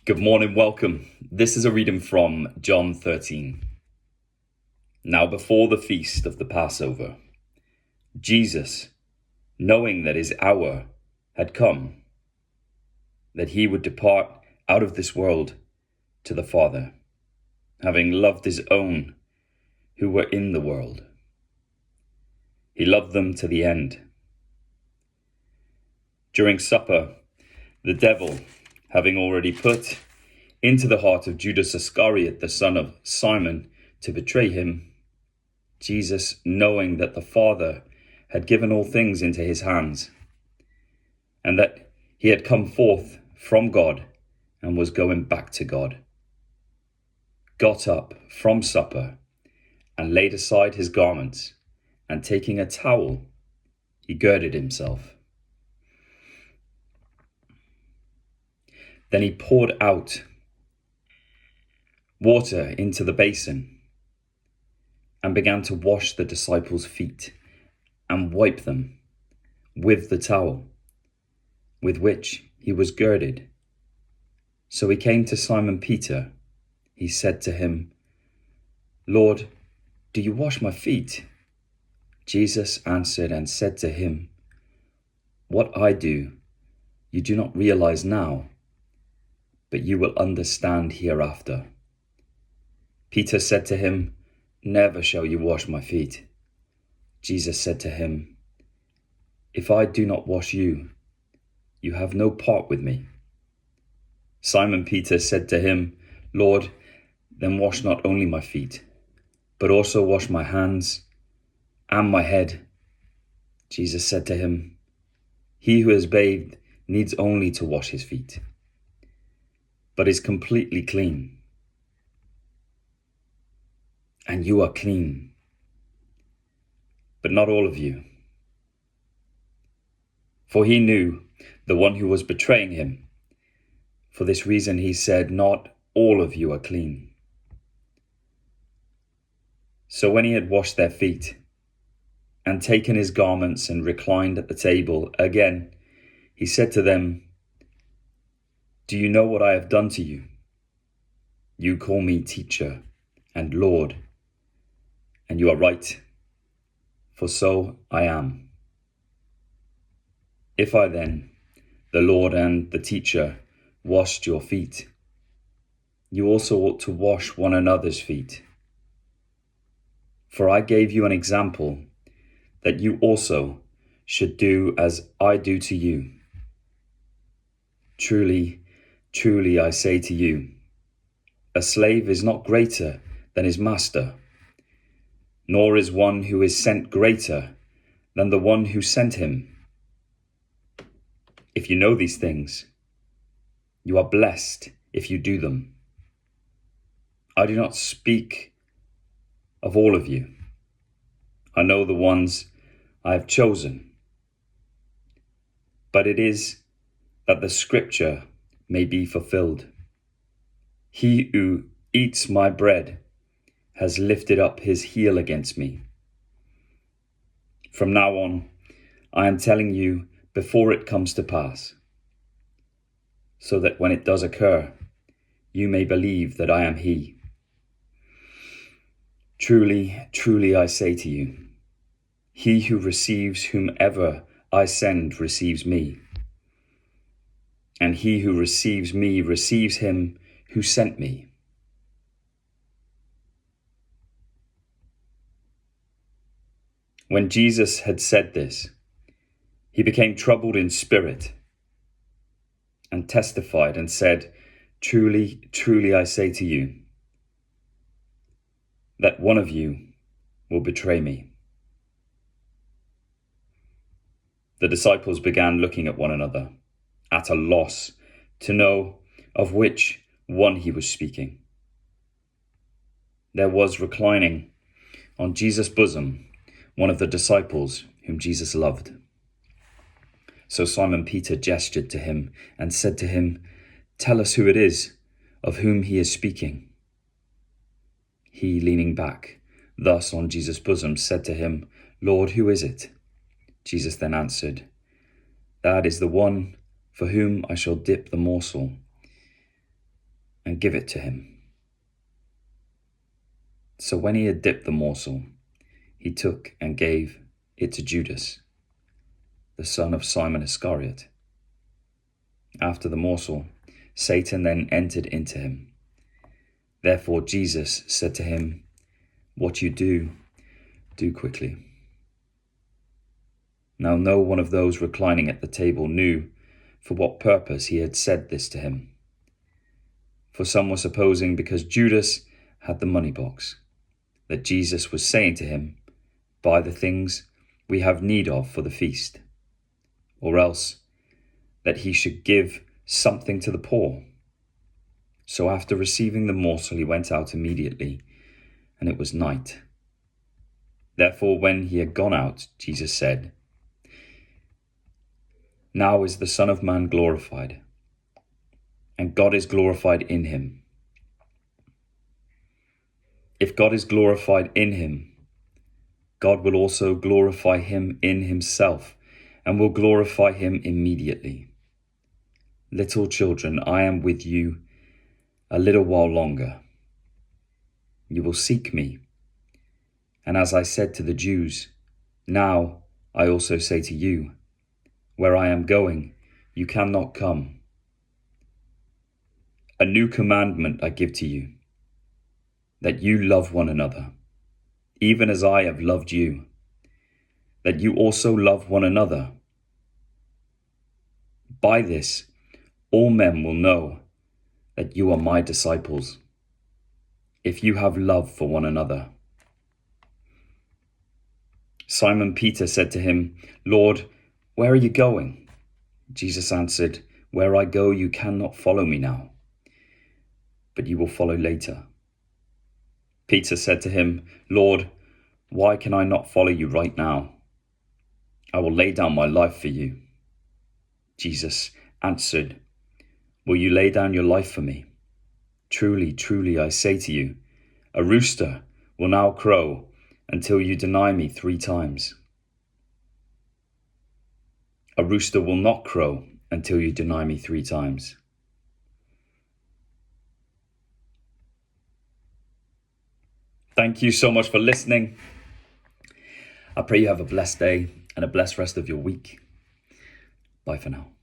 Good morning, welcome. This is a reading from John 13. Now before the feast of the Passover, Jesus, knowing that his hour had come, that he would depart out of this world to the Father, having loved his own who were in the world. He loved them to the end. During supper, the devil, having already put into the heart of Judas Iscariot, the son of Simon, to betray him, Jesus, knowing that the Father had given all things into his hands, and that he had come forth from God and was going back to God, got up from supper and laid aside his garments, and taking a towel, he girded himself. Then he poured out water into the basin and began to wash the disciples' feet and wipe them with the towel with which he was girded. So he came to Simon Peter. He said to him, "Lord, do you wash my feet?" Jesus answered and said to him, "What I do, you do not realize now, but you will understand hereafter." Peter said to him, "Never shall you wash my feet." Jesus said to him, "If I do not wash you, you have no part with me." Simon Peter said to him, "Lord, then wash not only my feet, but also wash my hands and my head." Jesus said to him, "He who is bathed needs only to wash his feet, but is completely clean. And you are clean, but not all of you." For he knew the one who was betraying him. For this reason he said, "Not all of you are clean." So when he had washed their feet and taken his garments and reclined at the table again, he said to them, "Do you know what I have done to you? You call me teacher and Lord, and you are right, for so I am. If I then, the Lord and the teacher, washed your feet, you also ought to wash one another's feet. For I gave you an example that you also should do as I do to you. Truly, truly, I say to you, a slave is not greater than his master, nor is one who is sent greater than the one who sent him. If you know these things, you are blessed if you do them. I do not speak of all of you. I know the ones I have chosen. But it is that the scripture may be fulfilled. He who eats my bread has lifted up his heel against me. From now on, I am telling you before it comes to pass, so that when it does occur, you may believe that I am he. Truly, truly, I say to you, he who receives whomever I send receives me, and he who receives me receives him who sent me." When Jesus had said this, he became troubled in spirit and testified and said, "Truly, truly, I say to you, that one of you will betray me." The disciples began looking at one another, at a loss to know of which one he was speaking. There was reclining on Jesus' bosom one of the disciples whom Jesus loved. So Simon Peter gestured to him and said to him, "Tell us who it is of whom he is speaking." He, leaning back thus on Jesus' bosom, said to him, "Lord, who is it?" Jesus then answered, "That is the one for whom I shall dip the morsel. and give it to him. So when he had dipped the morsel, he took and gave it to Judas, the son of Simon Iscariot. After the morsel, Satan then entered into him. Therefore Jesus said to him, "What you do, do quickly." Now no one of those reclining at the table knew for what purpose he had said this to him. For some were supposing, because Judas had the money box, that Jesus was saying to him, "Buy the things we have need of for the feast," or else that he should give something to the poor. So after receiving the morsel, he went out immediately, and it was night. Therefore, when he had gone out, Jesus said, "Now is the Son of Man glorified, and God is glorified in him. If God is glorified in him, God will also glorify him in himself, and will glorify him immediately. Little children, I am with you a little while longer. You will seek me. And as I said to the Jews, now I also say to you, where I am going, you cannot come. A new commandment I give to you, that you love one another, even as I have loved you, that you also love one another. By this, all men will know that you are my disciples, if you have love for one another." Simon Peter said to him, "Lord, where are you going?" Jesus answered, "Where I go, you cannot follow me now, but you will follow later." Peter said to him, "Lord, why can I not follow you right now? I will lay down my life for you." Jesus answered, "Will you lay down your life for me? Truly, truly, I say to you, a rooster will now crow until you deny me 3 times. A rooster will not crow until you deny me 3 times. Thank you so much for listening. I pray you have a blessed day and a blessed rest of your week. Bye for now.